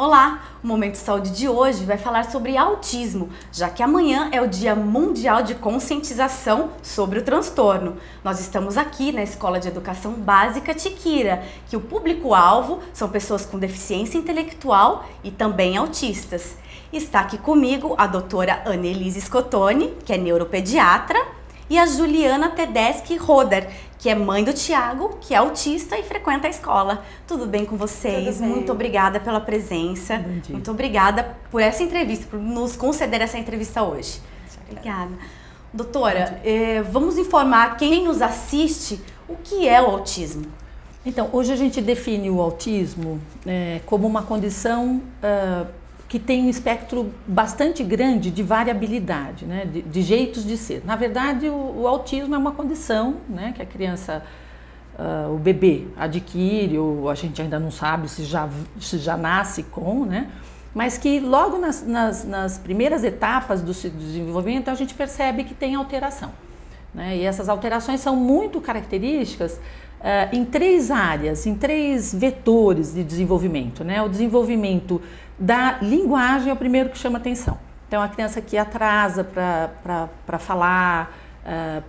Olá! O Momento de Saúde de hoje vai falar sobre autismo, já que amanhã é o Dia Mundial de Conscientização sobre o transtorno. Nós estamos aqui na Escola de Educação Básica Tiquira, que o público-alvo são pessoas com deficiência intelectual e também autistas. Está aqui comigo a doutora Annelise Scottoni, que é neuropediatra, e a Juliana Tedeschi Roder, que é mãe do Thiago, que é autista e frequenta a escola. Tudo bem com vocês? Tudo bem. Muito obrigada pela presença. Bom dia. Muito obrigada por essa entrevista, por nos conceder essa entrevista hoje. Obrigada. Doutora, vamos informar quem nos assiste o que é o autismo. Então, hoje a gente define o autismo como uma condição que tem um espectro bastante grande de variabilidade, né, de jeitos de ser. Na verdade, o autismo é uma condição, né, que a criança, o bebê adquire, ou a gente ainda não sabe se já nasce com, né, mas que logo nas primeiras etapas do desenvolvimento a gente percebe que tem alteração, né, e essas alterações são muito características em três áreas, em três vetores de desenvolvimento, né, o desenvolvimento da linguagem é o primeiro que chama atenção. Então, a criança que atrasa para falar,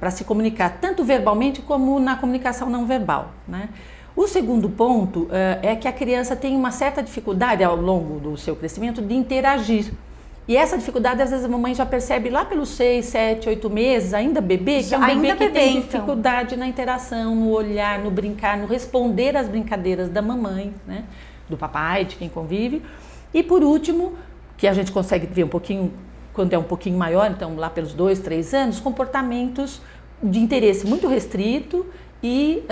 para se comunicar, tanto verbalmente como na comunicação não verbal, né? O segundo ponto é que a criança tem uma certa dificuldade ao longo do seu crescimento de interagir. E essa dificuldade, às vezes, a mamãe já percebe lá pelos 6, 7, 8 meses, ainda bebê, que é um bebê que tem dificuldade na interação, no olhar, no brincar, no responder às brincadeiras da mamãe, né? Do papai, de quem convive. E por último, que a gente consegue ver um pouquinho, quando é um pouquinho maior, então lá pelos 2, 3 anos, comportamentos de interesse muito restrito e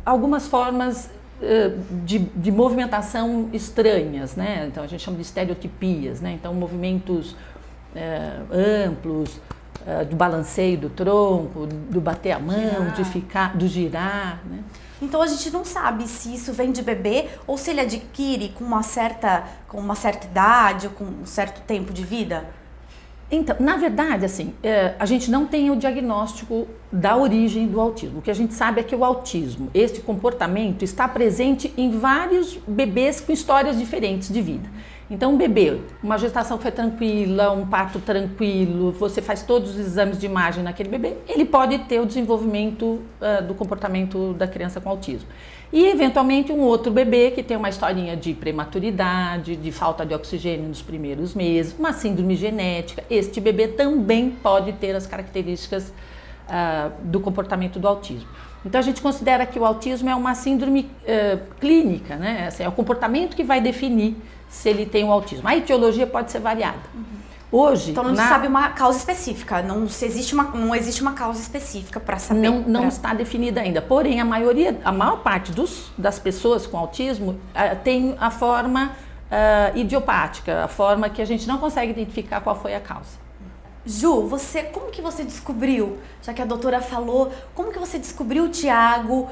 algumas formas de movimentação estranhas, né? Então a gente chama de estereotipias, né? Então movimentos amplos, do balanceio do tronco, do bater a mão, de ficar, do girar, né? Então a gente não sabe se isso vem de bebê ou se ele adquire com uma certa idade ou com um certo tempo de vida? Então, na verdade, assim, a gente não tem o diagnóstico da origem do autismo. O que a gente sabe é que o autismo, este comportamento, está presente em vários bebês com histórias diferentes de vida. Então, um bebê, uma gestação foi tranquila, um parto tranquilo, você faz todos os exames de imagem naquele bebê, ele pode ter o desenvolvimento do comportamento da criança com autismo. E, eventualmente, um outro bebê que tem uma historinha de prematuridade, de falta de oxigênio nos primeiros meses, uma síndrome genética, este bebê também pode ter as características do comportamento do autismo. Então, a gente considera que o autismo é uma síndrome clínica, né? Assim, é o comportamento que vai definir se ele tem o autismo. A etiologia pode ser variada. Hoje, então não se sabe uma causa específica, não existe uma causa específica para saber. Não está definida ainda. Porém, a maior parte das pessoas com autismo tem a forma idiopática, a forma que a gente não consegue identificar qual foi a causa. Ju, como que você descobriu, já que a doutora falou, como que você descobriu o Thiago,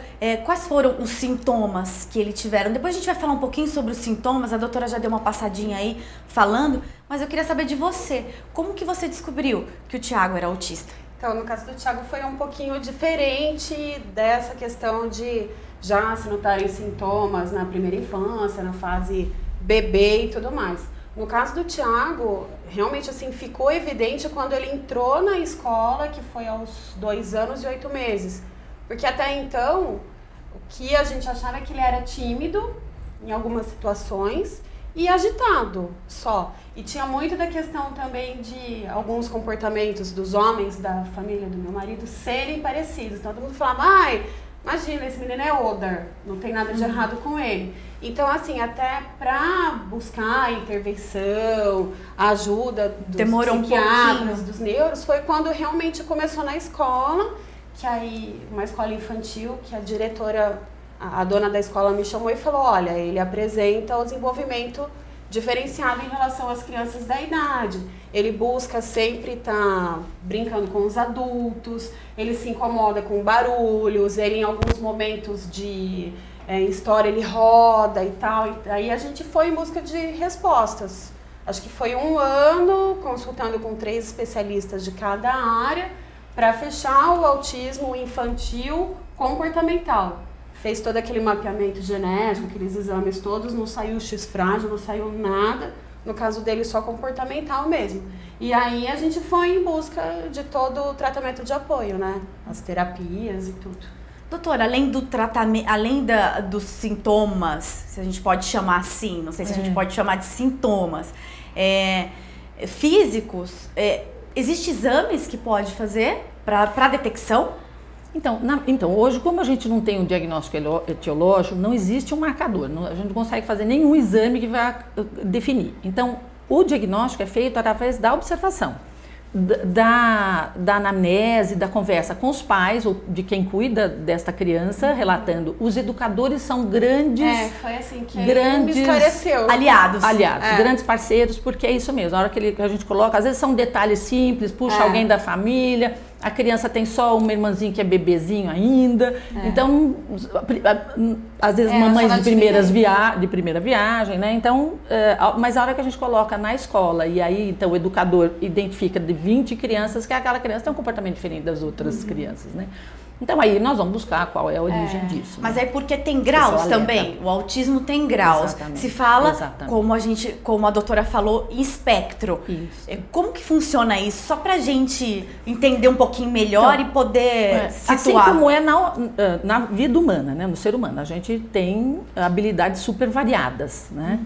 quais foram os sintomas que ele tiveram? Depois a gente vai falar um pouquinho sobre os sintomas, a doutora já deu uma passadinha aí falando, mas eu queria saber de você, como que você descobriu que o Thiago era autista? Então, no caso do Thiago foi um pouquinho diferente dessa questão de já se notarem sintomas na primeira infância, na fase bebê e tudo mais. No caso do Thiago, realmente assim, ficou evidente quando ele entrou na escola, que foi aos 2 anos e 8 meses. Porque até então, o que a gente achava é que ele era tímido em algumas situações e agitado só. E tinha muito da questão também de alguns comportamentos dos homens da família do meu marido serem parecidos. Então todo mundo falava, ai, imagina, esse menino é Oder, não tem nada de errado com ele. Então, assim, até para buscar a intervenção, a ajuda dos psiquiatras, dos neuros, foi quando realmente começou na escola, que aí, uma escola infantil, que a diretora, a dona da escola me chamou e falou, olha, ele apresenta o desenvolvimento diferenciado em relação às crianças da idade. Ele busca sempre estar brincando com os adultos, ele se incomoda com barulhos, ele em alguns momentos de história ele roda e tal. E aí a gente foi em busca de respostas. Acho que foi 1 ano consultando com 3 especialistas de cada área para fechar o autismo infantil comportamental. fez todo aquele mapeamento genético, aqueles exames todos, não saiu X frágil, não saiu nada. No caso dele, só comportamental mesmo. E aí a gente foi em busca de todo o tratamento de apoio, né? As terapias e tudo. Doutora, além do tratamento, dos sintomas, se a gente pode chamar assim, não sei se a gente pode chamar de sintomas, físicos, existem exames que pode fazer para detecção? Então, hoje, como a gente não tem um diagnóstico etiológico, não existe um marcador, a gente não consegue fazer nenhum exame que vai definir. Então, o diagnóstico é feito através da observação, da anamnese, da conversa com os pais, ou de quem cuida desta criança, relatando. Os educadores são grandes... foi assim que me esclareceu. Aliados, grandes parceiros, porque é isso mesmo. A hora que a gente coloca, às vezes são detalhes simples, puxa alguém da família, a criança tem só uma irmãzinha que é bebezinho ainda. Então, às vezes mamães de primeira viagem, né? Então, mas a hora que a gente coloca na escola, e aí então o educador identifica de 20 crianças que aquela criança tem um comportamento diferente das outras crianças, né? Então aí nós vamos buscar qual é a origem disso. Mas aí porque tem graus também, o autismo tem graus. Exatamente. Se fala, como a doutora falou, em espectro. Isso. Como que funciona isso? Só pra gente entender um pouquinho melhor e poder situar. Assim como é na vida humana, né? No ser humano, a gente tem habilidades super variadas, né?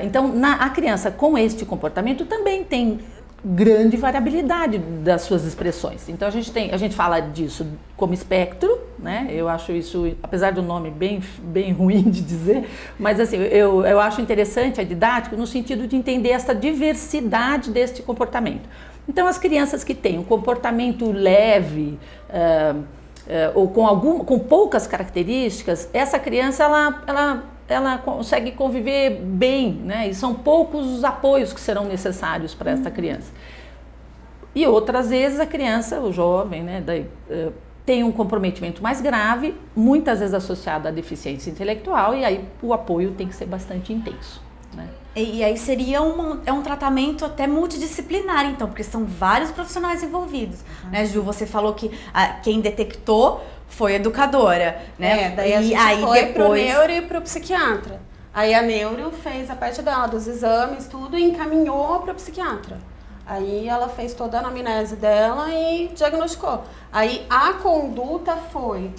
Então a criança com este comportamento também tem grande variabilidade das suas expressões. Então a gente fala disso como espectro, né? Eu acho isso, apesar do nome bem ruim de dizer, mas assim, eu acho interessante, é didático no sentido de entender essa diversidade deste comportamento. Então as crianças que têm um comportamento leve, ou com poucas características, essa criança ela consegue conviver bem, né? E são poucos os apoios que serão necessários para essa criança. E outras vezes a criança, o jovem, né, tem um comprometimento mais grave, muitas vezes associado à deficiência intelectual, e aí o apoio tem que ser bastante intenso, né? E aí seria um tratamento até multidisciplinar, então, porque são vários profissionais envolvidos, né, Ju? Você falou que quem detectou foi educadora, né? Daí a gente foi pro neuro e pro psiquiatra. Aí a neuro fez a parte dela, dos exames, tudo, e encaminhou pro psiquiatra. Aí ela fez toda a anamnese dela e diagnosticou. Aí a conduta foi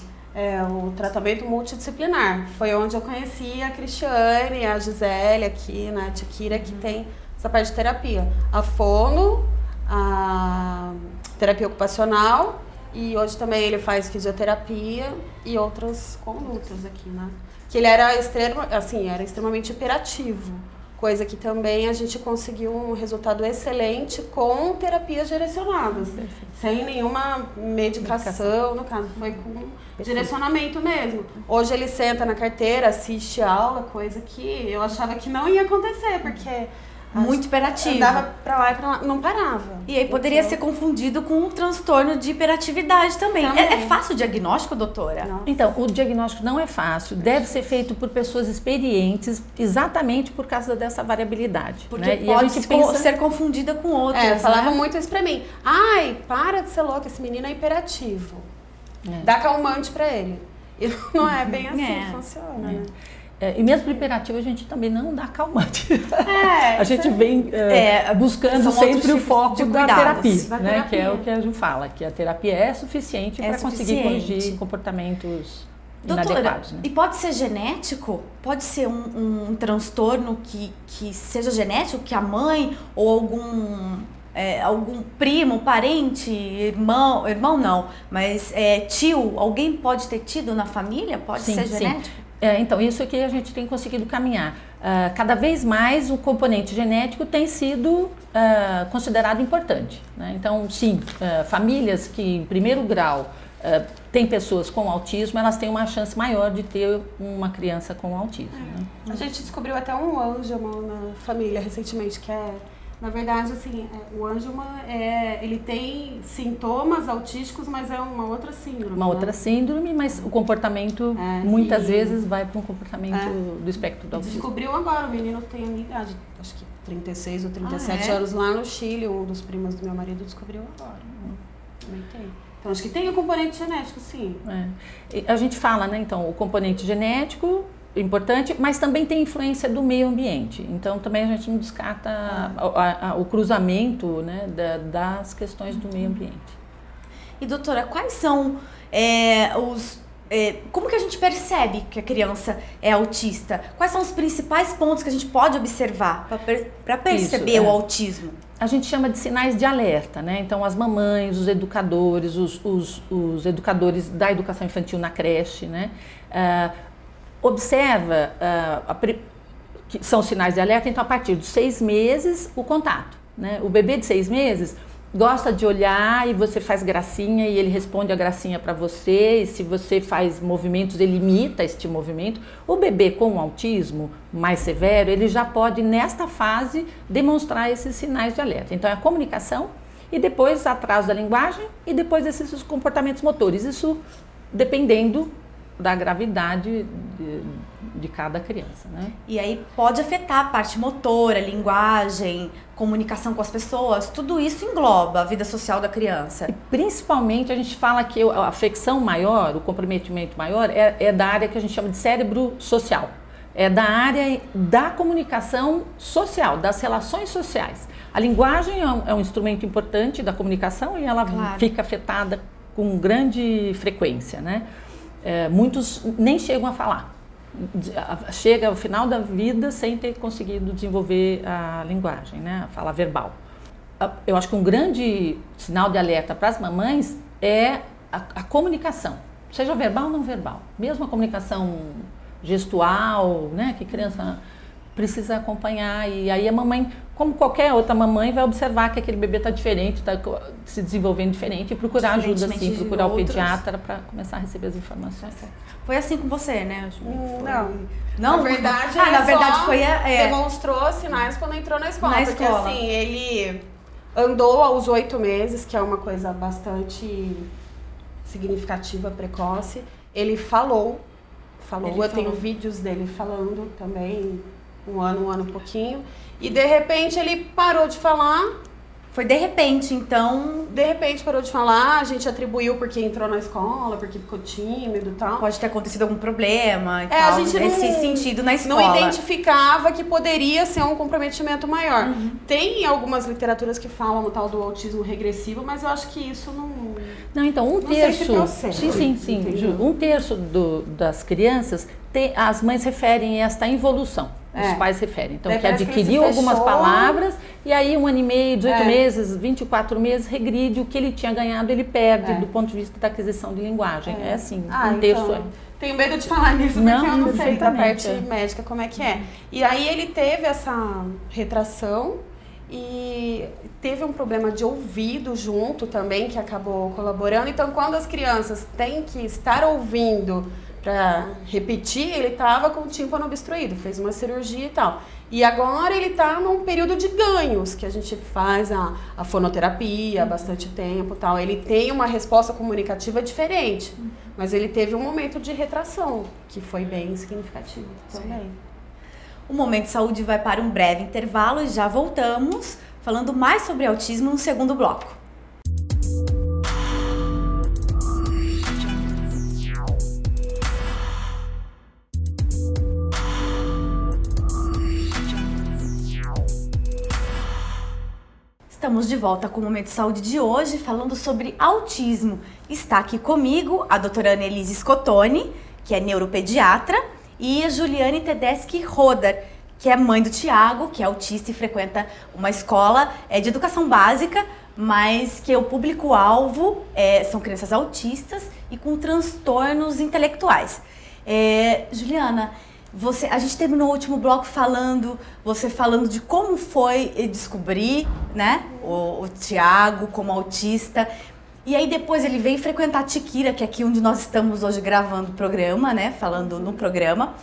o tratamento multidisciplinar. Foi onde eu conheci a Cristiane, a Gisele aqui, né, a Tia Kira, que tem essa parte de terapia. A fono, a terapia ocupacional, e hoje também ele faz fisioterapia e outras condutas aqui, né? Que ele era extremamente hiperativo, coisa que também a gente conseguiu um resultado excelente com terapias direcionadas, sem nenhuma medicação, no caso, foi com direcionamento mesmo. Hoje ele senta na carteira, assiste aula, coisa que eu achava que não ia acontecer, porque... Muito hiperativo. Andava pra lá e pra lá, não parava. E aí poderia ser confundido com um transtorno de hiperatividade também. É fácil o diagnóstico, doutora? Não. Então, o diagnóstico não é fácil. Deve ser feito por pessoas experientes, exatamente por causa dessa variabilidade. Porque né? pode ser confundida com outras. Falavam muito isso pra mim. Ai, para de ser louca, esse menino é hiperativo. Dá calmante pra ele. E não é bem assim que funciona, né? E mesmo pro hiperativo a gente também não dá calmante. A gente vem buscando sempre o foco da terapia, né? Que é o que a gente fala, que a terapia é suficiente para conseguir corrigir comportamentos inadequados. Né? E pode ser genético? Pode ser um transtorno que seja genético, que a mãe ou algum primo, parente, irmão não, mas tio, alguém pode ter tido na família? Pode ser genético? Sim. Então, isso aqui a gente tem conseguido caminhar. Cada vez mais o componente genético tem sido considerado importante, né? Então, sim, famílias que em primeiro grau têm pessoas com autismo, elas têm uma chance maior de ter uma criança com autismo. Né? A gente descobriu até um Angelman na família recentemente, que na verdade, assim, o Angelman ele tem sintomas autísticos, mas é uma outra síndrome. Uma outra síndrome, mas o comportamento muitas vezes vai para um comportamento do espectro do autismo. Descobriu agora, o menino tem a minha idade, acho que 36 ou 37 anos lá no Chile, um dos primos do meu marido descobriu agora. Também tem. Então, acho que tem o componente genético, sim. A gente fala, né, então, o componente genético, importante, mas também tem influência do meio ambiente. Então, também a gente não descarta o cruzamento, né, das questões do meio ambiente. E, doutora, quais são como que a gente percebe que a criança é autista? Quais são os principais pontos que a gente pode observar para perceber o autismo? A gente chama de sinais de alerta, né? Então, as mamães, os educadores, os educadores da educação infantil na creche, né? Observa que são sinais de alerta, então, a partir dos 6 meses, o contato, né? O bebê de 6 meses gosta de olhar e você faz gracinha e ele responde a gracinha para você, e se você faz movimentos, ele imita este movimento. O bebê com autismo mais severo, ele já pode, nesta fase, demonstrar esses sinais de alerta. Então, é a comunicação e depois atraso da linguagem e depois esses comportamentos motores. Isso dependendo da gravidade de cada criança, né? E aí pode afetar a parte motora, linguagem, comunicação com as pessoas, tudo isso engloba a vida social da criança. E principalmente a gente fala que a afecção maior, o comprometimento maior é da área que a gente chama de cérebro social. É da área da comunicação social, das relações sociais. A linguagem é um instrumento importante da comunicação e ela fica afetada com grande frequência, né? Muitos nem chegam a falar, chega ao final da vida sem ter conseguido desenvolver a linguagem, né? A fala verbal. Eu acho que um grande sinal de alerta para as mamães é a comunicação, seja verbal ou não verbal, mesmo a comunicação gestual, né? Que a criança precisa acompanhar, e aí a mamãe, como qualquer outra mamãe, vai observar que aquele bebê está diferente, está se desenvolvendo diferente e procurar ajuda, sim, procurar o pediatra para começar a receber as informações. Foi assim com você, né? Não, na verdade, na verdade foi demonstrou sinais quando entrou na escola. Porque assim, ele andou aos 8 meses, que é uma coisa bastante significativa, precoce. Ele falou. Eu tenho vídeos dele falando também, um ano e pouquinho. E de repente ele parou de falar. Foi de repente, então... De repente parou de falar, a gente atribuiu porque entrou na escola, porque ficou tímido e tal. Pode ter acontecido algum problema e tal, a gente nesse sentido na escola. Não identificava que poderia ser um comprometimento maior. Tem algumas literaturas que falam o tal do autismo regressivo, mas eu acho que isso não... Não, então um terço... Sim, Ju, um terço das crianças, as mães referem esta involução. Os pais referem. Então, que adquiriu algumas palavras e aí 1 ano e meio, 18 meses, 24 meses, regride o que ele tinha ganhado, ele perde do ponto de vista da aquisição de linguagem. É assim, um terço então, tenho medo de falar nisso porque eu não sei da parte médica como é que é. E aí ele teve essa retração e teve um problema de ouvido junto também, que acabou colaborando. Então, quando as crianças têm que estar ouvindo para repetir, ele estava com o tímpano obstruído, fez uma cirurgia e tal. E agora ele está num período de ganhos, que a gente faz a fonoterapia há bastante tempo e tal. Ele tem uma resposta comunicativa diferente, mas ele teve um momento de retração, que foi bem significativo também. O Momento Saúde vai para um breve intervalo e já voltamos falando mais sobre autismo no segundo bloco. Estamos de volta com o Momento Saúde de hoje, falando sobre autismo. Está aqui comigo a doutora Annelise Scottoni, que é neuropediatra, e a Juliane Tedeschi Rodar, que é mãe do Thiago, que é autista e frequenta uma escola de educação básica, mas que o público-alvo são crianças autistas e com transtornos intelectuais. Juliana, a gente terminou o último bloco você falando de como foi descobrir, né, o Thiago como autista. E aí depois ele veio frequentar a Tiquira, que é aqui onde nós estamos hoje gravando o programa, né, falando no programa.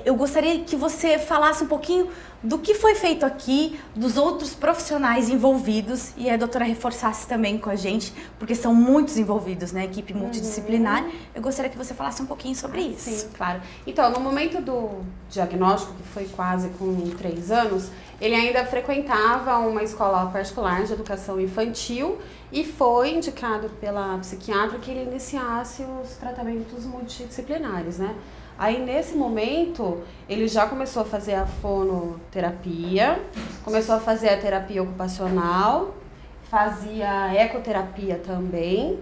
Eu gostaria que você falasse um pouquinho do que foi feito aqui, dos outros profissionais envolvidos, e a doutora reforçasse também com a gente, porque são muitos envolvidos na equipe multidisciplinar. Eu gostaria que você falasse um pouquinho sobre isso. Sim, claro. Então, no momento do diagnóstico, que foi quase com 3 anos, ele ainda frequentava uma escola particular de educação infantil e foi indicado pela psiquiatra que ele iniciasse os tratamentos multidisciplinares, né? Aí, nesse momento, ele já começou a fazer a fonoterapia, começou a fazer a terapia ocupacional, fazia ecoterapia também,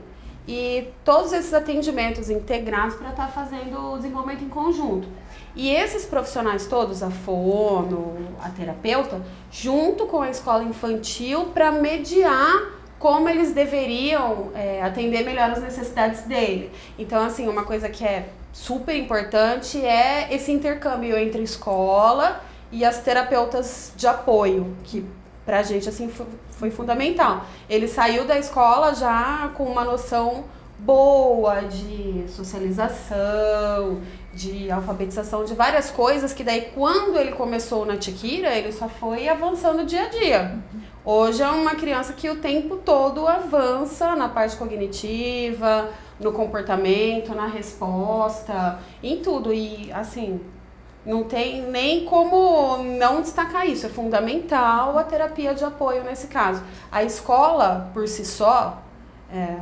e todos esses atendimentos integrados para estar fazendo o desenvolvimento em conjunto. E esses profissionais todos, a fono, a terapeuta, junto com a escola infantil, para mediar como eles deveriam atender melhor as necessidades dele. Então, assim, uma coisa que é super importante é esse intercâmbio entre escola e as terapeutas de apoio, que pra gente assim foi fundamental. Ele saiu da escola já com uma noção boa de socialização, de alfabetização, de várias coisas que daí quando ele começou na Tiquira, ele só foi avançando dia a dia. Hoje é uma criança que o tempo todo avança na parte cognitiva, no comportamento, na resposta, em tudo. E, assim, não tem nem como não destacar isso. É fundamental a terapia de apoio nesse caso. A escola, por si só,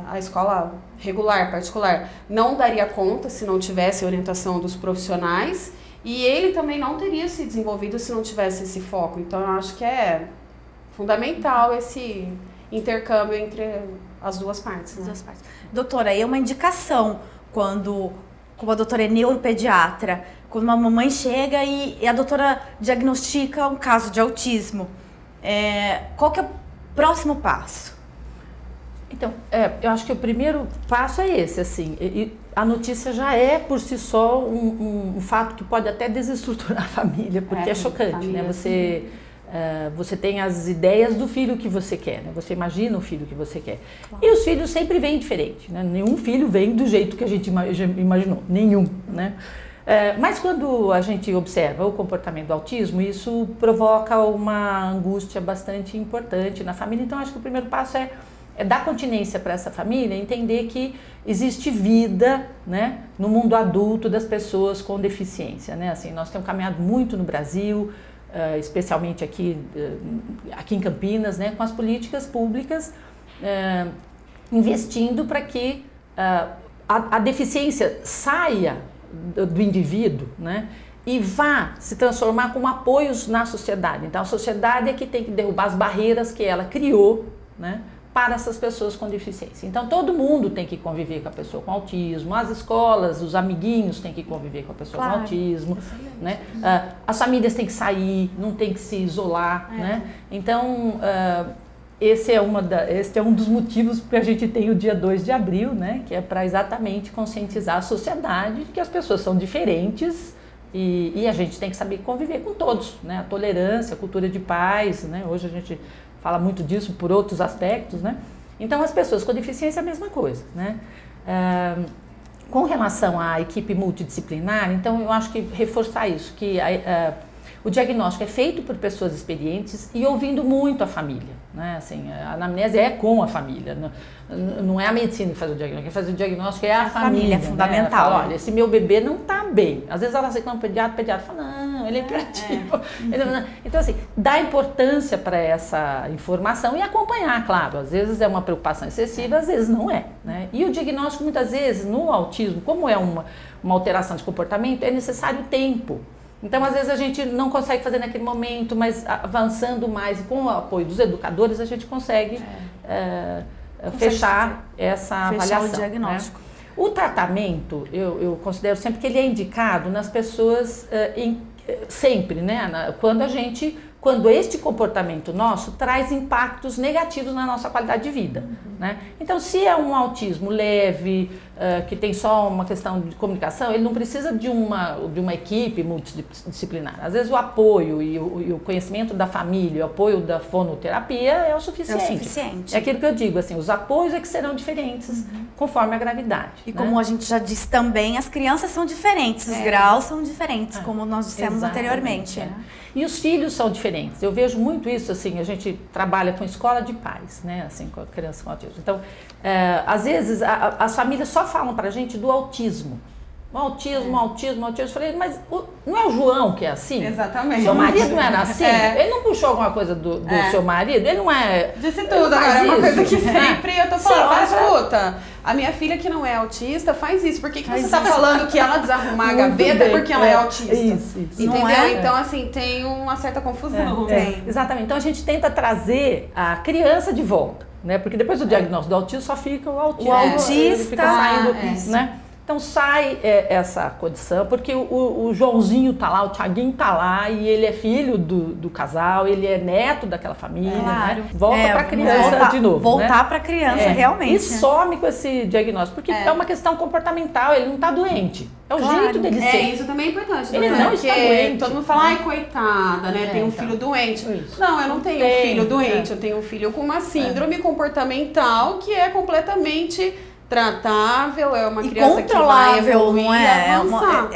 a escola regular, particular, não daria conta se não tivesse orientação dos profissionais. E ele também não teria se desenvolvido se não tivesse esse foco. Então, eu acho que é fundamental esse intercâmbio entre as duas partes. Né? Doutora, aí é uma indicação quando, como a doutora é neuropediatra, quando uma mamãe chega e a doutora diagnostica um caso de autismo, qual que é o próximo passo? Então, eu acho que o primeiro passo é esse, assim, a notícia já é por si só um fato que pode até desestruturar a família, porque é chocante, família, né? Você tem as ideias do filho que você quer, né? Você imagina o filho que você quer. Claro. E os filhos sempre vêm diferente, né? Nenhum filho vem do jeito que a gente imaginou, nenhum, né? Mas quando a gente observa o comportamento do autismo, isso provoca uma angústia bastante importante na família. Então, acho que o primeiro passo é dar continência para essa família, entender que existe vida, né, no mundo adulto das pessoas com deficiência, né? Assim, nós temos caminhado muito no Brasil, especialmente aqui em Campinas, né, com as políticas públicas investindo para que a deficiência saia do indivíduo, né, e vá se transformar como apoios na sociedade. Então a sociedade é que tem que derrubar as barreiras que ela criou, né, para essas pessoas com deficiência. Então todo mundo tem que conviver com a pessoa com autismo, as escolas, os amiguinhos têm que conviver com a pessoa com autismo, né? As famílias têm que sair, não tem que se isolar, né? Então esse é um dos motivos que a gente tem o dia 2 de abril, né? Que é para exatamente conscientizar a sociedade de que as pessoas são diferentes e a gente tem que saber conviver com todos, né? A tolerância, a cultura de paz, né? Hoje a gente fala muito disso por outros aspectos, né? Então, as pessoas com deficiência é a mesma coisa, né? Com relação à equipe multidisciplinar, então eu acho que reforçar isso, que o diagnóstico é feito por pessoas experientes e ouvindo muito a família, né? Assim, a anamnese é com a família, não é a medicina que faz o diagnóstico, quem faz o diagnóstico é a família, é fundamental. Né? Fala, olha, esse meu bebê não está bem. Às vezes ela reclama para o pediatra fala, não, ele é hiperativo. Então, assim, dá importância para essa informação e acompanhar, claro. Às vezes é uma preocupação excessiva, às vezes não é, né? E o diagnóstico, muitas vezes, no autismo, como é uma alteração de comportamento, é necessário tempo. Então, às vezes a gente não consegue fazer naquele momento, mas avançando mais e com o apoio dos educadores, a gente consegue fechar essa avaliação. O diagnóstico. Né? O tratamento, eu considero sempre que ele é indicado nas pessoas sempre, né? Quando a gente quando este comportamento nosso traz impactos negativos na nossa qualidade de vida, né? Então, se é um autismo leve, que tem só uma questão de comunicação, ele não precisa de uma equipe multidisciplinar. Às vezes o apoio e o conhecimento da família, o apoio da fonoterapia é o suficiente. É o suficiente. É aquilo que eu digo, assim, os apoios é que serão diferentes conforme a gravidade. E né? como a gente já disse também, as crianças são diferentes, os graus são diferentes, como nós dissemos Exatamente, anteriormente. é. E os filhos são diferentes. Eu vejo muito isso, assim, a gente trabalha com escola de pais, né, assim, com a criança com autismo. Então, às vezes, as famílias só falam pra gente do autismo. Autismo. Eu falei, mas não é o João que é assim? Exatamente. Seu marido não era assim? Ele não puxou alguma coisa do seu marido? Ele não é... Disse tudo, agora é uma coisa que sempre eu tô falando. Escuta, a minha filha que não é autista faz isso. Por que você tá falando que ela desarrumar a gaveta porque ela é autista? Isso. Entendeu? Não é? Então, assim, tem uma certa confusão. Exatamente. Então, a gente tenta trazer a criança de volta, né? Porque depois do diagnóstico do autismo, só fica o autista. O autista, ele fica saindo, né? Então sai essa condição, porque o Joãozinho tá lá, o Thiaguinho tá lá, e ele é filho do casal, ele é neto daquela família, Claro. né? Volta pra criança de novo. Voltar pra criança, realmente. E some com esse diagnóstico, porque é uma questão comportamental, ele não tá doente. É o jeito dele ser. Isso também é importante. Ele não está doente. Todo mundo fala, ai, coitada, né? Tem um filho doente. Isso. Não, eu não tenho um filho doente, eu tenho um filho com uma síndrome comportamental que é completamente tratável, é uma criança que vai evoluir, não é? Avançar.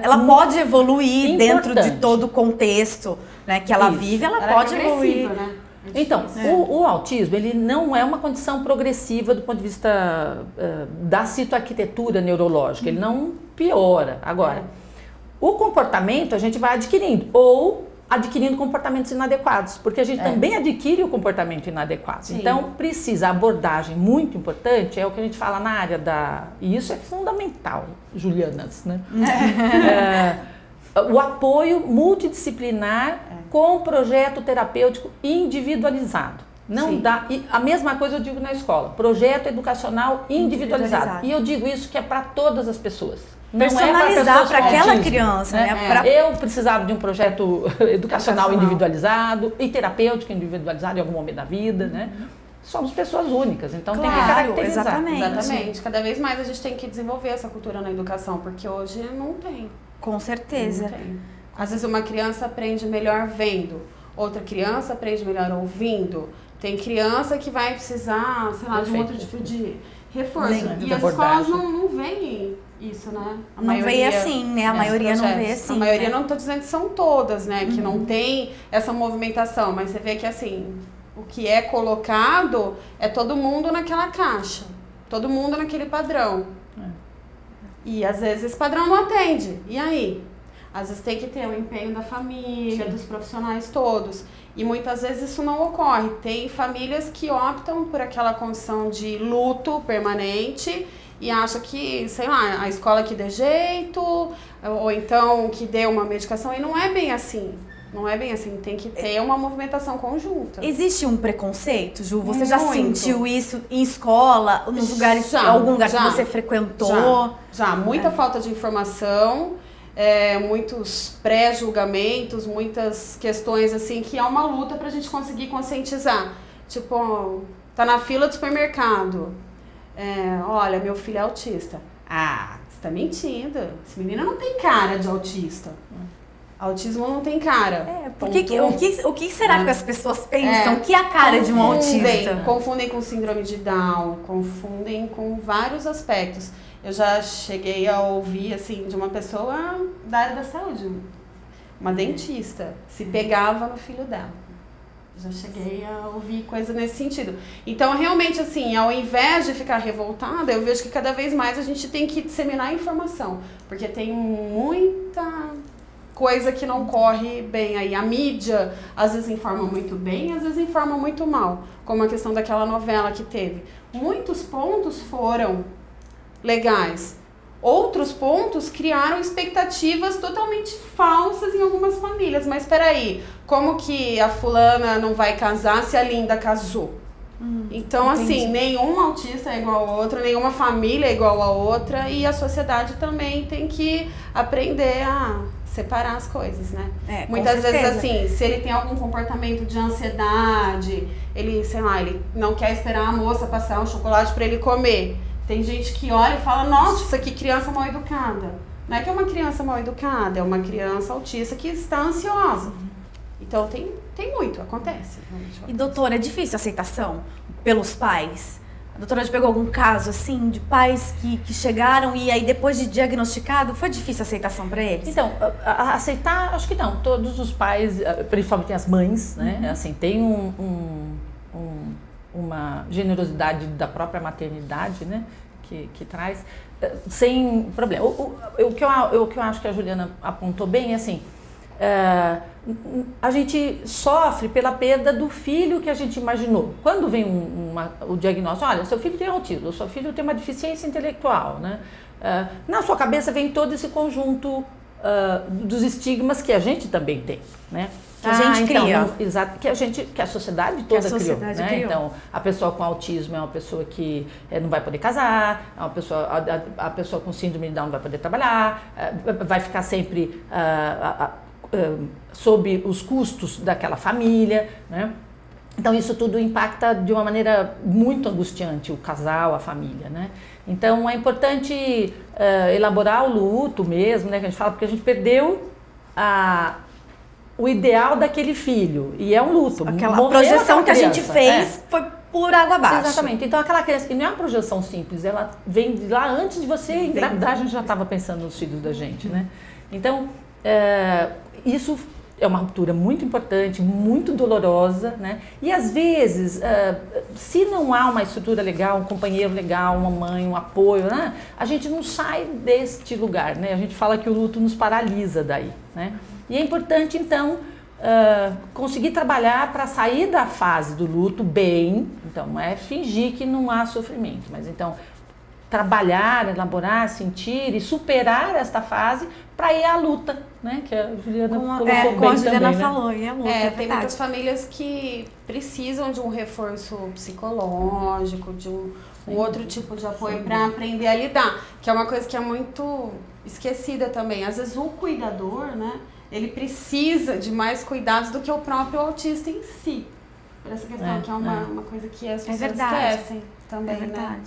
Ela pode evoluir importante. dentro de todo o contexto, né, que ela vive, ela pode evoluir. Né? Então, o autismo, ele não é uma condição progressiva do ponto de vista da citoarquitetura neurológica, ele não piora. Agora, o comportamento a gente vai adquirindo, ou adquirindo comportamentos inadequados, porque a gente também adquire o comportamento inadequado. Sim. Então, precisa, a abordagem muito importante, é o que a gente fala na área e isso é fundamental, Julianas, né? O apoio multidisciplinar com projeto terapêutico individualizado. Não dá, e a mesma coisa eu digo na escola, projeto educacional individualizado. E eu digo isso que é para todas as pessoas. Personalizar para aquela criança, né? Eu precisava de um projeto educacional individualizado e terapêutico individualizado em algum momento da vida, né? Somos pessoas únicas, então tem que caracterizar. Exatamente. Cada vez mais a gente tem que desenvolver essa cultura na educação, porque hoje não tem. Com certeza. Não tem. Às vezes uma criança aprende melhor vendo, outra criança aprende melhor ouvindo. Tem criança que vai precisar, sei lá, de um outro tipo de reforço. E as escolas não veem isso, né? Não vê assim, né? A maioria não vê assim. A maioria, não estou dizendo que são todas, né? Que não tem essa movimentação, mas você vê que assim, o que é colocado é todo mundo naquela caixa, todo mundo naquele padrão. E às vezes esse padrão não atende. E aí? Às vezes tem que ter o empenho da família, dos profissionais todos. E muitas vezes isso não ocorre. Tem famílias que optam por aquela condição de luto permanente e acham que, sei lá, a escola que dê jeito, ou então que dê uma medicação. E não é bem assim. Não é bem assim. Tem que ter uma movimentação conjunta. Existe um preconceito, Ju? Você já sentiu isso em escola, nos lugares, algum lugar que você frequentou? Já. Muita falta de informação. Muitos pré-julgamentos, muitas questões assim, que é uma luta pra gente conseguir conscientizar. Tipo, tá na fila do supermercado. Olha, meu filho é autista. Ah, você tá mentindo. Esse menino não tem cara de autista. Autismo não tem cara. O que será que as pessoas pensam que é a cara de um autista? Confundem com síndrome de Down, confundem com vários aspectos. Eu já cheguei a ouvir, assim, de uma pessoa da área da saúde, uma dentista, se pegava no filho dela. Já cheguei a ouvir coisa nesse sentido. Então, realmente, assim, ao invés de ficar revoltada, eu vejo que cada vez mais a gente tem que disseminar informação, porque tem muita coisa que não corre bem aí. A mídia, às vezes, informa muito bem, às vezes informa muito mal, como a questão daquela novela que teve. Muitos pontos foram legais. Outros pontos criaram expectativas totalmente falsas em algumas famílias. Mas peraí, como que a fulana não vai casar se a Linda casou? Então, assim, nenhum autista é igual ao outro, nenhuma família é igual a outra, e a sociedade também tem que aprender a separar as coisas, né? Muitas vezes, assim, se ele tem algum comportamento de ansiedade, ele, sei lá, ele não quer esperar a moça passar um chocolate para ele comer. Tem gente que olha e fala, nossa, que criança mal educada. Não é que é uma criança mal educada, é uma criança autista que está ansiosa. Então tem muito, acontece. E doutora, é difícil a aceitação pelos pais? A doutora já pegou algum caso, assim, de pais que chegaram e aí depois de diagnosticado, foi difícil a aceitação para eles? Então, aceitar, acho que não. Todos os pais, principalmente as mães, né? Assim, tem uma generosidade da própria maternidade, né? Que traz, sem problema. O que eu acho que a Juliana apontou bem é assim, a gente sofre pela perda do filho que a gente imaginou. Quando vem o diagnóstico, olha, seu filho tem autismo, seu filho tem uma deficiência intelectual, né? Na sua cabeça vem todo esse conjunto dos estigmas que a gente também tem, né? Que a gente cria. Exato, que a sociedade toda criou, né? Então, a pessoa com autismo é uma pessoa que não vai poder casar, a pessoa com síndrome de Down não vai poder trabalhar, vai ficar sempre sob os custos daquela família, né? Então isso tudo impacta de uma maneira muito angustiante o casal, a família, né? Então é importante elaborar o luto mesmo, né? Que a gente fala, porque a gente perdeu o ideal daquele filho e é um luto. Aquela projeção que a gente fez foi por água abaixo. Exatamente. Então aquela criança, e não é uma projeção simples, ela vem de lá antes de você engravidar, a gente já estava pensando nos filhos da gente, né? Então isso é uma ruptura muito importante, muito dolorosa, né? E às vezes, se não há uma estrutura legal, um companheiro legal, uma mãe, um apoio, né? A gente não sai deste lugar, né? A gente fala que o luto nos paralisa daí, né? E é importante, então, conseguir trabalhar para sair da fase do luto bem. Então, não é fingir que não há sofrimento, mas então trabalhar, elaborar, sentir e superar esta fase para ir à luta, né? Que a Juliana colocou bem como a Juliana também, falou, e a luta, tem muitas famílias que precisam de um reforço psicológico, de um outro tipo de apoio para aprender a lidar, que é uma coisa que é muito esquecida também. Às vezes o cuidador, né? Ele precisa de mais cuidados do que o próprio autista em si. Por essa questão, que é uma coisa que as pessoas esquecem também, né?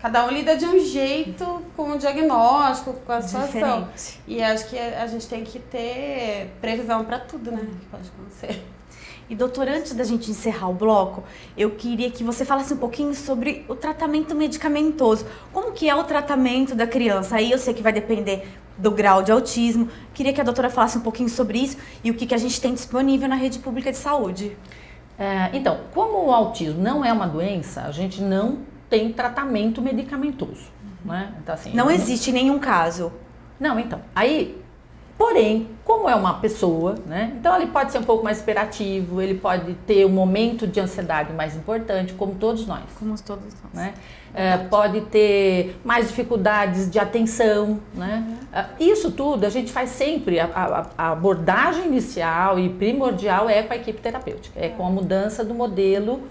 Cada um lida de um jeito com o diagnóstico, com a situação. Diferente. E acho que a gente tem que ter previsão para tudo, né? Que pode acontecer. E doutora, antes da gente encerrar o bloco, eu queria que você falasse um pouquinho sobre o tratamento medicamentoso. Como que é o tratamento da criança? Aí eu sei que vai depender do grau de autismo. Queria que a doutora falasse um pouquinho sobre isso e o que a gente tem disponível na rede pública de saúde. Então, como o autismo não é uma doença, a gente não tem tratamento medicamentoso, né? Então, assim, não existe nenhum caso. Não, então, porém, como é uma pessoa, né? Então ele pode ser um pouco mais hiperativo, ele pode ter um momento de ansiedade mais importante, como todos nós. Como todos nós. Né? Pode ter mais dificuldades de atenção, né? Isso tudo a gente faz sempre, a abordagem inicial e primordial é com a equipe terapêutica, é com a mudança do modelo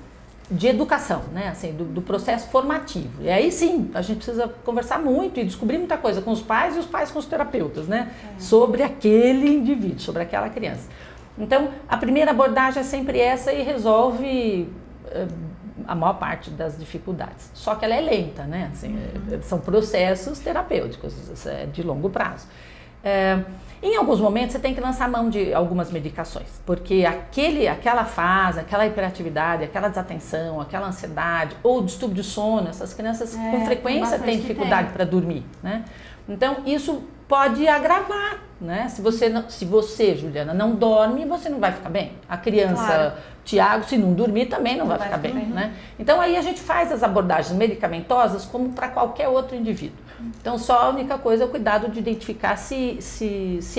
de educação, né? Assim, do processo formativo. E aí sim, a gente precisa conversar muito e descobrir muita coisa com os pais e os pais com os terapeutas, né? Sobre aquele indivíduo, sobre aquela criança. Então, a primeira abordagem é sempre essa e resolve a maior parte das dificuldades. Só que ela é lenta, né? Assim, são processos terapêuticos de longo prazo. Em alguns momentos você tem que lançar mão de algumas medicações, porque aquela fase, aquela hiperatividade, aquela desatenção, aquela ansiedade ou distúrbio de sono, essas crianças com frequência têm dificuldade para dormir, né? Então isso pode agravar, né? Se você, Juliana, não dorme, você não vai ficar bem. A criança, Tiago, se não dormir, também não vai ficar bem, né? Então aí a gente faz as abordagens medicamentosas como para qualquer outro indivíduo. Então só a única coisa é o cuidado de identificar se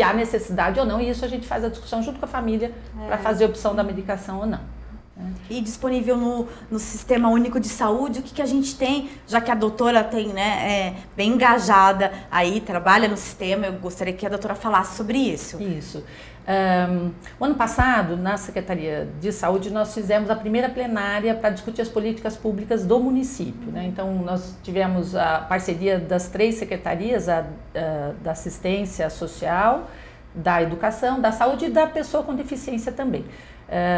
há necessidade ou não, e isso a gente faz a discussão junto com a família para fazer a opção da medicação ou não. E disponível no Sistema Único de Saúde, o que a gente tem, já que a doutora tem, né, bem engajada aí, trabalha no sistema, eu gostaria que a doutora falasse sobre isso. Isso. O ano passado, na Secretaria de Saúde, nós fizemos a primeira plenária para discutir as políticas públicas do município, né? Então, nós tivemos a parceria das 3 secretarias, da assistência social, da educação, da saúde e da pessoa com deficiência também.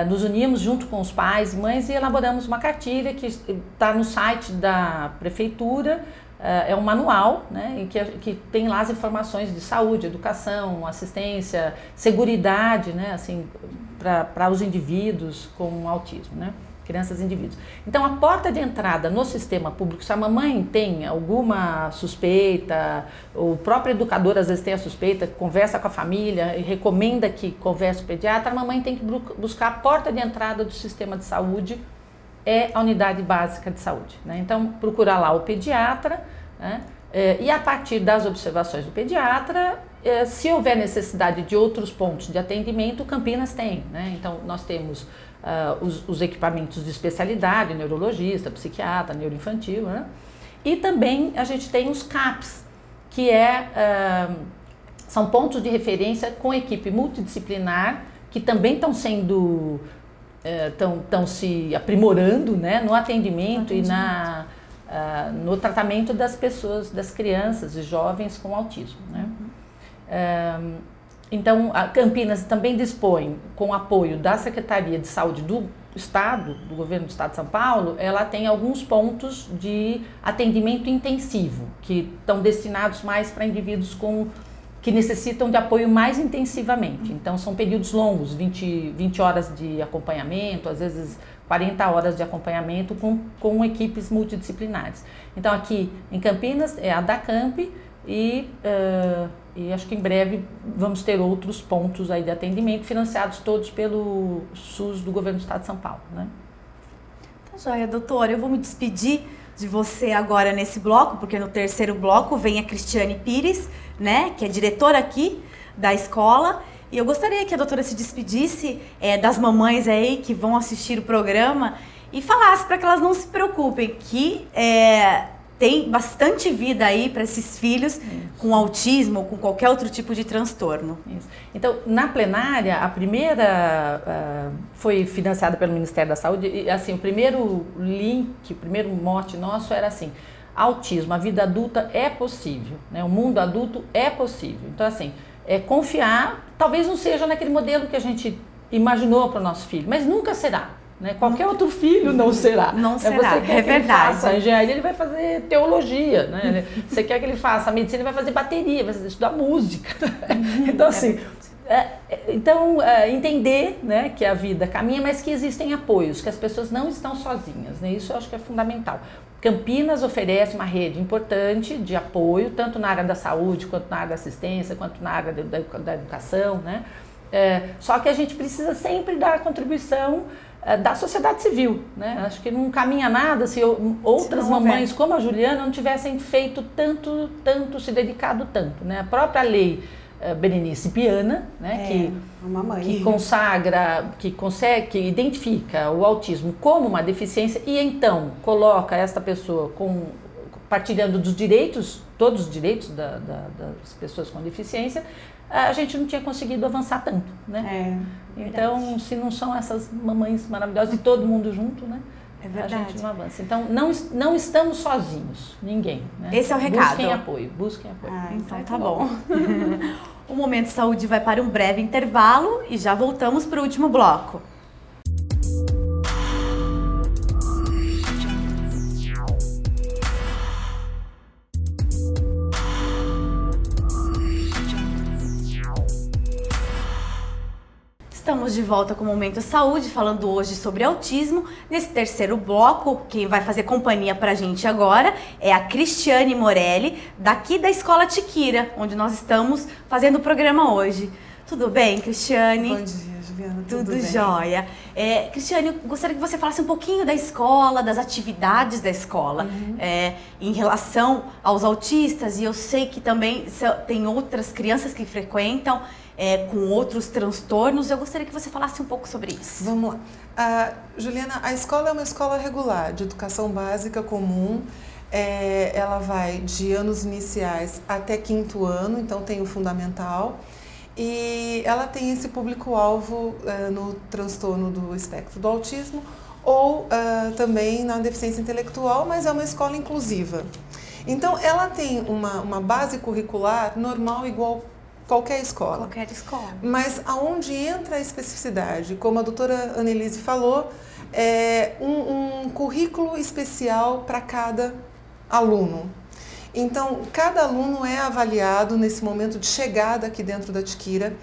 Nos unimos junto com os pais e mães e elaboramos uma cartilha que está no site da prefeitura. É um manual, né, que tem lá as informações de saúde, educação, assistência, seguridade, né, assim, para os indivíduos com autismo, né, crianças e indivíduos. Então, a porta de entrada no sistema público, se a mamãe tem alguma suspeita, o próprio educador às vezes tem a suspeita, conversa com a família e recomenda que converse com o pediatra, a mamãe tem que buscar a porta de entrada do sistema de saúde, é a unidade básica de saúde, né? Então, procurar lá o pediatra, né? E a partir das observações do pediatra, se houver necessidade de outros pontos de atendimento, Campinas tem, né? Então, nós temos os equipamentos de especialidade, neurologista, psiquiatra, neuroinfantil, né? E também a gente tem os CAPs, que são pontos de referência com equipe multidisciplinar, que também estão sendo... estão se aprimorando, né, no atendimento e no tratamento das pessoas, das crianças e jovens com autismo, né? Então, a Campinas também dispõe, com apoio da Secretaria de Saúde do Estado, do Governo do Estado de São Paulo, ela tem alguns pontos de atendimento intensivo, que estão destinados mais para indivíduos que necessitam de apoio mais intensivamente. Então, são períodos longos, 20 horas de acompanhamento, às vezes 40 horas de acompanhamento com equipes multidisciplinares. Então, aqui em Campinas é a DACAMP e acho que em breve vamos ter outros pontos aí de atendimento, financiados todos pelo SUS do Governo do Estado de São Paulo, né? Tá joia, doutora. Eu vou me despedir de você agora nesse bloco, porque no terceiro bloco vem a Cristiane Pires, né, que é diretora aqui da escola, e eu gostaria que a doutora se despedisse das mamães aí que vão assistir o programa e falasse para que elas não se preocupem, que tem bastante vida aí para esses filhos com autismo ou com qualquer outro tipo de transtorno. Isso. Então, na plenária, a primeira foi financiada pelo Ministério da Saúde, e assim, o primeiro link, o primeiro mote nosso era assim: autismo, a vida adulta é possível, né? O mundo adulto é possível. Então, assim, confiar, talvez não seja naquele modelo que a gente imaginou para o nosso filho, mas nunca será, né? Qualquer outro filho não será. Não será, você quer que verdade. Ele faça engenharia, ele vai fazer teologia, né? Você quer que ele faça medicina, ele vai fazer bateria, vai estudar música. Então, assim... entender, né, que a vida caminha, mas que existem apoios, que as pessoas não estão sozinhas, né? Isso eu acho que é fundamental. Campinas oferece uma rede importante de apoio, tanto na área da saúde, quanto na área da assistência, quanto na área da educação, né? Só que a gente precisa sempre dar a contribuição da sociedade civil, né? Acho que não caminha nada se outras mamães como a Juliana não tivessem feito tanto, se dedicado tanto, né? A própria lei Berenice Piana, né, que consagra, que identifica o autismo como uma deficiência e então coloca esta pessoa partilhando dos direitos, todos os direitos das pessoas com deficiência, a gente não tinha conseguido avançar tanto, né? Então, se não são essas mamães maravilhosas e todo mundo junto, né? É verdade. A gente não avança. Então, não estamos sozinhos, ninguém, né? Esse é o recado. Busquem apoio. Então tá bom. O Momento Saúde vai para um breve intervalo e já voltamos para o último bloco. Estamos de volta com o Momento Saúde, falando hoje sobre autismo. Nesse terceiro bloco, quem vai fazer companhia pra gente agora é a Cristiane Morelli, daqui da Escola Tiquira, onde nós estamos fazendo o programa hoje. Tudo bem, Cristiane? Bom dia, Juliana. Tudo bem? Jóia. Cristiane, eu gostaria que você falasse um pouquinho da escola, das atividades da escola, em relação aos autistas, e eu sei que também tem outras crianças que frequentam, com outros transtornos. Eu gostaria que você falasse um pouco sobre isso. Vamos lá. Juliana, a escola é uma escola regular, de educação básica comum. Ela vai de anos iniciais até 5º ano, então tem o fundamental. E ela tem esse público-alvo no transtorno do espectro do autismo ou também na deficiência intelectual, mas é uma escola inclusiva. Então, ela tem uma base curricular normal, igual qualquer escola. Qualquer escola. Mas aonde entra a especificidade? Como a doutora Annelise falou, é um currículo especial para cada aluno. Então, cada aluno é avaliado nesse momento de chegada aqui dentro da Tiquira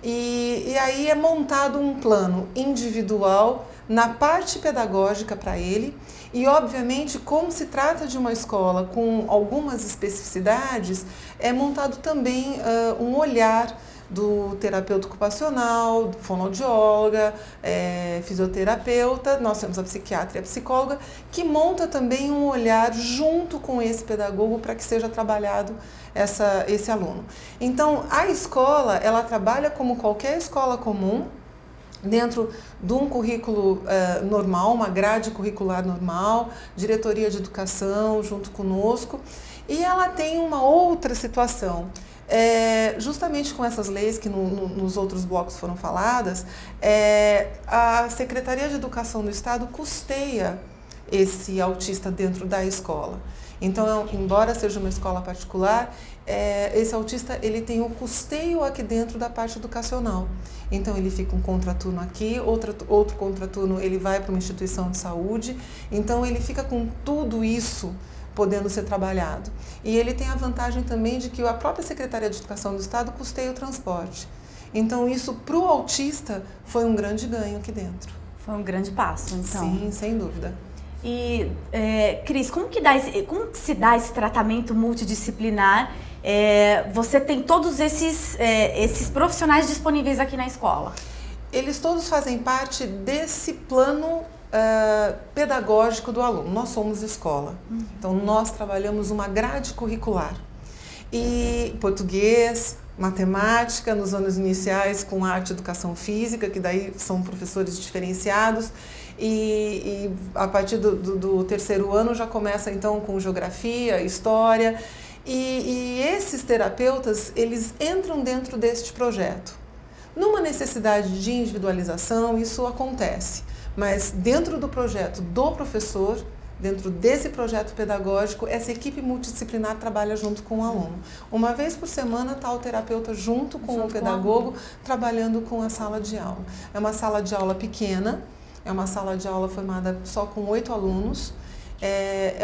e aí é montado um plano individual na parte pedagógica para ele e, obviamente, como se trata de uma escola com algumas especificidades, é montado também um olhar do terapeuta ocupacional, do fonoaudióloga, fisioterapeuta, nós temos a psiquiatra e a psicóloga, que monta também um olhar junto com esse pedagogo para que seja trabalhado esse aluno. Então, a escola, ela trabalha como qualquer escola comum, dentro de um currículo normal, uma grade curricular normal, diretoria de educação junto conosco, e ela tem uma outra situação. Justamente com essas leis que nos outros blocos foram faladas, a Secretaria de Educação do Estado custeia esse autista dentro da escola. Então, embora seja uma escola particular, esse autista ele tem o custeio aqui dentro da parte educacional. Então, ele fica um contraturno aqui, outro contraturno ele vai para uma instituição de saúde, então ele fica com tudo isso podendo ser trabalhado. E ele tem a vantagem também de que a própria Secretaria de Educação do Estado custeia o transporte. Então, isso para o autista foi um grande ganho aqui dentro. Foi um grande passo, então. Sim, sem dúvida. E, Cris, como que se dá esse tratamento multidisciplinar? Você tem todos esses profissionais disponíveis aqui na escola? Eles todos fazem parte desse plano pedagógico do aluno. Nós somos escola, então nós trabalhamos uma grade curricular e português, matemática nos anos iniciais com arte e educação física, que daí são professores diferenciados, e a partir do terceiro ano já começa então com geografia, história, e esses terapeutas eles entram dentro deste projeto. Numa necessidade de individualização isso acontece, mas dentro do projeto do professor, dentro desse projeto pedagógico, essa equipe multidisciplinar trabalha junto com o aluno. Uma vez por semana está o terapeuta junto com o pedagogo, trabalhando com a sala de aula. É uma sala de aula pequena, é uma sala de aula formada só com 8 alunos.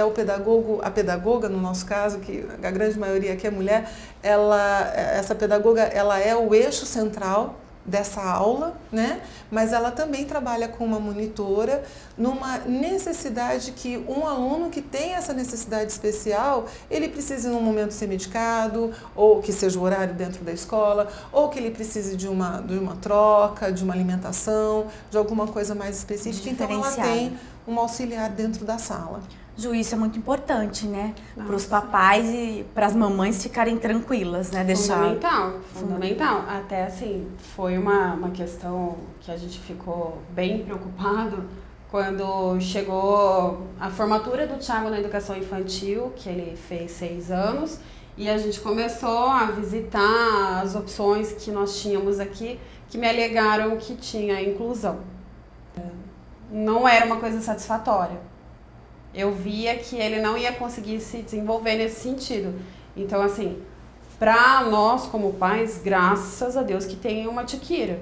O pedagogo, a pedagoga no nosso caso, que a grande maioria aqui é mulher, essa pedagoga ela é o eixo central dessa aula, né? Mas ela também trabalha com uma monitora numa necessidade que um aluno que tem essa necessidade especial, ele precise num momento ser medicado, ou que seja o horário dentro da escola, ou que ele precise de uma troca, de uma alimentação, de alguma coisa mais específica. Então ela tem um auxiliar dentro da sala. Ju, isso é muito importante, né? Para os papais e para as mamães ficarem tranquilas, né? Fundamental. Até assim, foi uma questão que a gente ficou bem preocupado quando chegou a formatura do Thiago na educação infantil, que ele fez 6 anos, e a gente começou a visitar as opções que nós tínhamos aqui, que me alegaram que tinha inclusão. Não era uma coisa satisfatória. Eu via que ele não ia conseguir se desenvolver nesse sentido. Então, assim, para nós como pais, graças a Deus que tem uma Tiquira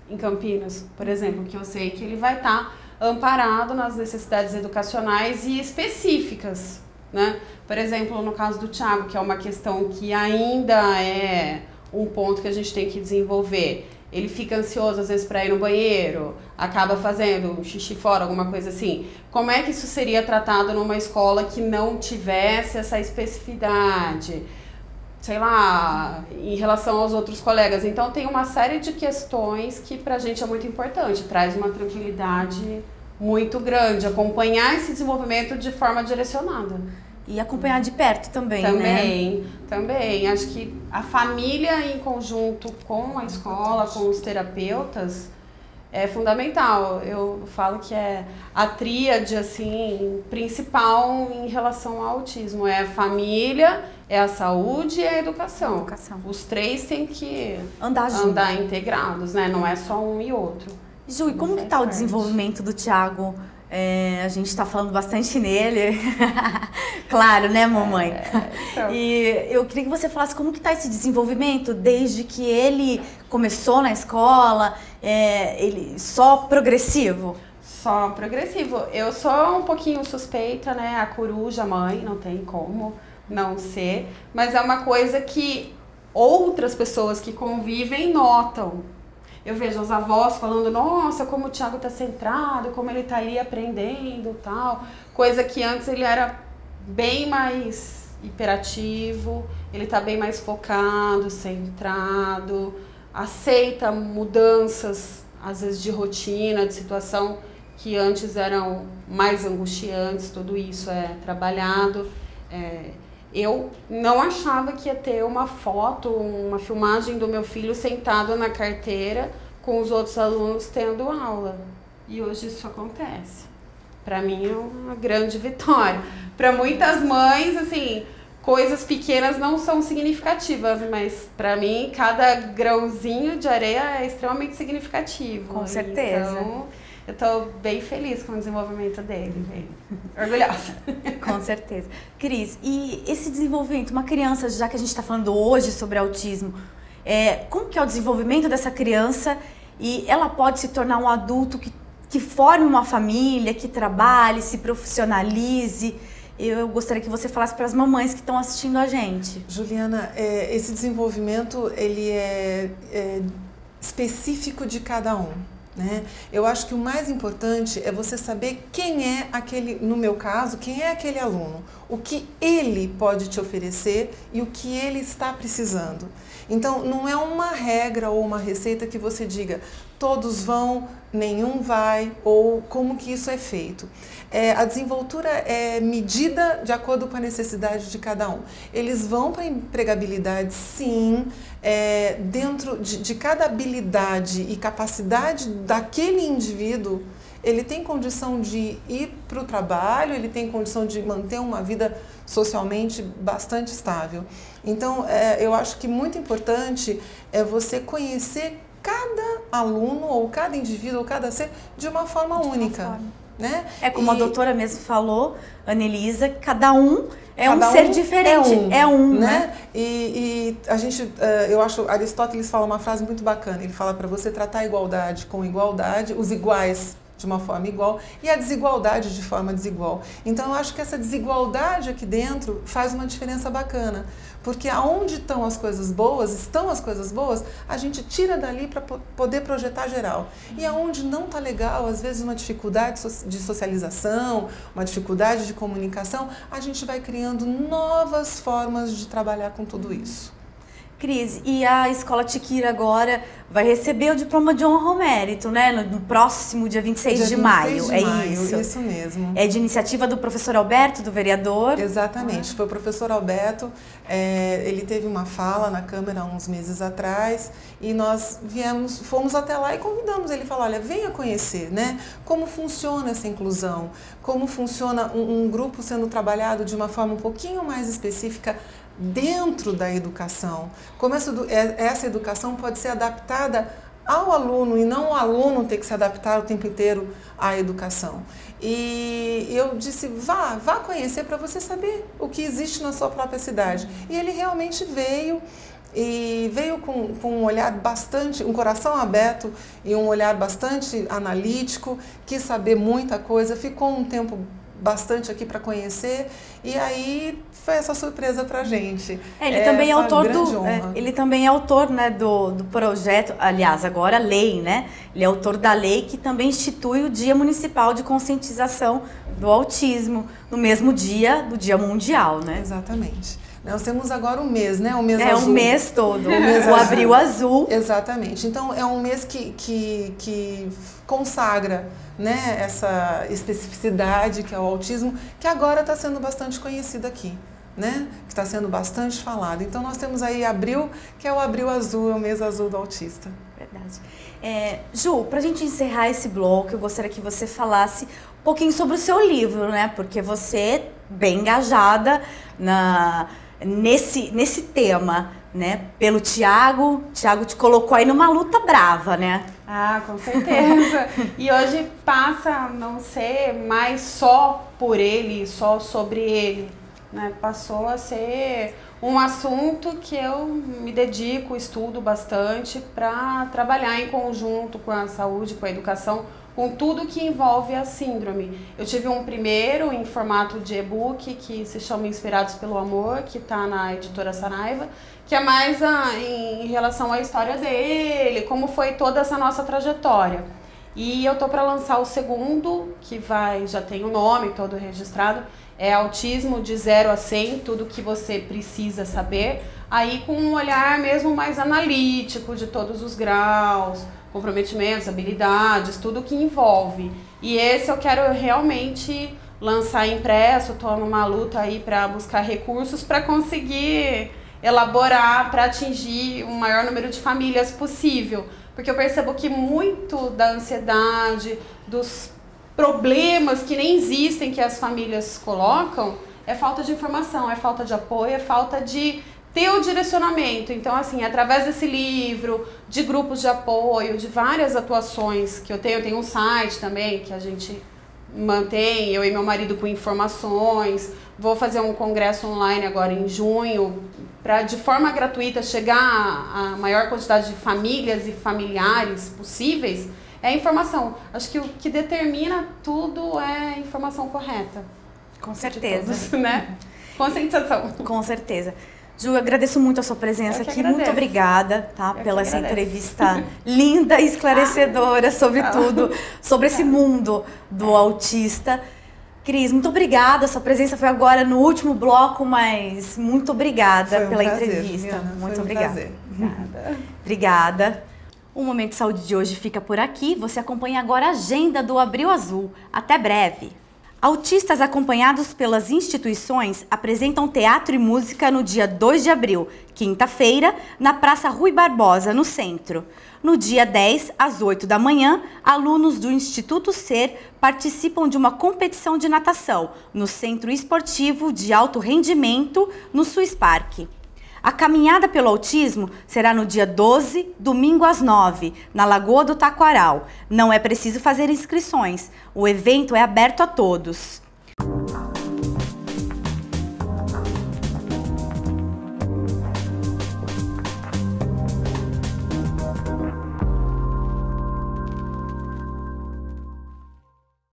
em Campinas, por exemplo, que eu sei que ele vai estar amparado nas necessidades educacionais e específicas, né? Por exemplo, no caso do Thiago, que é uma questão que ainda é um ponto que a gente tem que desenvolver. Ele fica ansioso às vezes para ir no banheiro, acaba fazendo um xixi fora, alguma coisa assim. Como é que isso seria tratado numa escola que não tivesse essa especificidade? Sei lá, em relação aos outros colegas. Então tem uma série de questões que pra gente é muito importante, traz uma tranquilidade muito grande, acompanhar esse desenvolvimento de forma direcionada. E acompanhar de perto também, né? Também. Acho que a família em conjunto com a escola, com os terapeutas, é fundamental. Eu falo que é a tríade, assim, principal em relação ao autismo. É a família, é a saúde e a educação. Os três têm que andar integrados, né? Não é só um e outro. Ju, e como que tá o desenvolvimento do Thiago A gente está falando bastante nele, claro, né, mamãe? Então. E eu queria que você falasse como que está esse desenvolvimento desde que ele começou na escola, ele só progressivo? Só progressivo. Eu sou um pouquinho suspeita, né? A coruja mãe, não tem como não ser, mas é uma coisa que outras pessoas que convivem notam. Eu vejo os avós falando, nossa, como o Thiago tá centrado, como ele tá ali aprendendo, tal. Coisa que antes ele era bem mais hiperativo, ele tá bem mais focado, centrado, aceita mudanças, às vezes de rotina, de situação, que antes eram mais angustiantes, tudo isso é trabalhado. Eu não achava que ia ter uma foto, uma filmagem do meu filho sentado na carteira com os outros alunos tendo aula. E hoje isso acontece. Para mim é uma grande vitória. Para muitas mães, assim, coisas pequenas não são significativas, mas para mim cada grãozinho de areia é extremamente significativo. Com certeza. Então, eu tô bem feliz com o desenvolvimento dele, bem orgulhosa. Com certeza. Cris, e esse desenvolvimento, uma criança, já que a gente está falando hoje sobre autismo, como que é o desenvolvimento dessa criança e ela pode se tornar um adulto que forme uma família, que trabalhe, se profissionalize? Eu gostaria que você falasse para as mamães que estão assistindo a gente. Juliana, esse desenvolvimento ele é específico de cada um. Né? Eu acho que o mais importante é você saber quem é aquele, no meu caso, quem é aquele aluno, o que ele pode te oferecer e o que ele está precisando. Então, não é uma regra ou uma receita que você diga todos vão, nenhum vai, ou como que isso é feito. A desenvoltura é medida de acordo com a necessidade de cada um. Eles vão para a empregabilidade, sim, dentro de cada habilidade e capacidade daquele indivíduo. Ele tem condição de ir para o trabalho, ele tem condição de manter uma vida socialmente bastante estável. Então, eu acho que muito importante é você conhecer cada aluno, ou cada indivíduo, ou cada ser, de uma forma única. Né? Como a doutora mesmo falou, Anelisa, cada um um ser diferente. Né? E a gente, eu acho, Aristóteles fala uma frase muito bacana. Ele fala para você tratar a igualdade com igualdade, os iguais de uma forma igual e a desigualdade de forma desigual. Então eu acho que essa desigualdade aqui dentro faz uma diferença bacana, porque aonde estão as coisas boas, a gente tira dali para poder projetar geral. E aonde não está legal, às vezes uma dificuldade de socialização, uma dificuldade de comunicação, a gente vai criando novas formas de trabalhar com tudo isso. Cris, e a Escola Tiquira agora vai receber o diploma de honra ao mérito, né? No próximo dia 26 de maio. Isso mesmo. É de iniciativa do professor Alberto, do vereador? Exatamente, foi o professor Alberto, ele teve uma fala na Câmara há uns meses atrás e nós fomos até lá e convidamos ele a falar, olha, venha conhecer, né? Como funciona essa inclusão, como funciona um grupo sendo trabalhado de uma forma um pouquinho mais específica dentro da educação. Como essa educação pode ser adaptada ao aluno e não o aluno ter que se adaptar o tempo inteiro à educação. E eu disse, vá conhecer para você saber o que existe na sua própria cidade. E ele realmente veio. E veio com um olhar bastante, um coração aberto e um olhar bastante analítico, quis saber muita coisa, ficou um tempo bastante aqui para conhecer e aí foi essa surpresa pra gente. Ele também é autor ele também é autor, né, do projeto, aliás, agora lei, né? Ele é autor da lei que também institui o Dia Municipal de Conscientização do Autismo, no mesmo dia do Dia Mundial, né? Exatamente. Nós temos agora um mês, né? O mês azul. O mês todo, o Abril Azul. Exatamente. Então, é um mês que consagra, né, essa especificidade que é o autismo, que agora está sendo bastante conhecido aqui, né? Que está sendo bastante falado. Então, nós temos aí abril, que é o Abril Azul, é o mês azul do autista. Verdade. Ju, para a gente encerrar esse bloco, eu gostaria que você falasse um pouquinho sobre o seu livro, né? Porque você é bem engajada nesse tema, né? Pelo Thiago te colocou aí numa luta brava, né? Ah, com certeza. E hoje passa a não ser mais só por ele, só sobre ele, né? Passou a ser um assunto que eu me dedico, estudo bastante para trabalhar em conjunto com a saúde, com a educação, com tudo que envolve a síndrome. Eu tive um primeiro em formato de e-book que se chama Inspirados pelo Amor, que está na editora Saraiva, que é mais em relação à história dele, como foi toda essa nossa trajetória. E eu tô para lançar o segundo, que já tem o nome todo registrado, é Autismo de 0 a 100, tudo que você precisa saber, aí com um olhar mesmo mais analítico de todos os graus, comprometimentos, habilidades, tudo que envolve. E esse eu quero realmente lançar impresso, estou numa luta aí para buscar recursos para conseguir elaborar, para atingir o maior número de famílias possível. Porque eu percebo que muito da ansiedade, dos problemas que nem existem que as famílias colocam, é falta de informação, é falta de apoio, é falta de ter o direcionamento. Então, assim, através desse livro, de grupos de apoio, de várias atuações que eu tenho um site também que a gente mantém, eu e meu marido, com informações. Vou fazer um congresso online agora em junho, para de forma gratuita chegar à maior quantidade de famílias e familiares possíveis. É a informação. Acho que o que determina tudo é a informação correta. Com certeza. Todos, né? Conscientização. Com certeza. Ju, eu agradeço muito a sua presença aqui. Agradeço. Muito obrigada, tá, pela essa entrevista linda e esclarecedora sobre tudo, sobre esse mundo do autista. Cris, muito obrigada. Sua presença foi agora no último bloco, mas muito obrigada pela entrevista. Juliana, muito obrigada. Prazer. Obrigada. O Momento de Saúde de hoje fica por aqui. Você acompanha agora a agenda do Abril Azul. Até breve. Autistas acompanhados pelas instituições apresentam teatro e música no dia 2 de abril, quinta-feira, na Praça Rui Barbosa, no centro. No dia 10, às 8 da manhã, alunos do Instituto Ser participam de uma competição de natação no Centro Esportivo de Alto Rendimento, no Swiss Park. A caminhada pelo autismo será no dia 12, domingo às 9, na Lagoa do Taquaral. Não é preciso fazer inscrições. O evento é aberto a todos.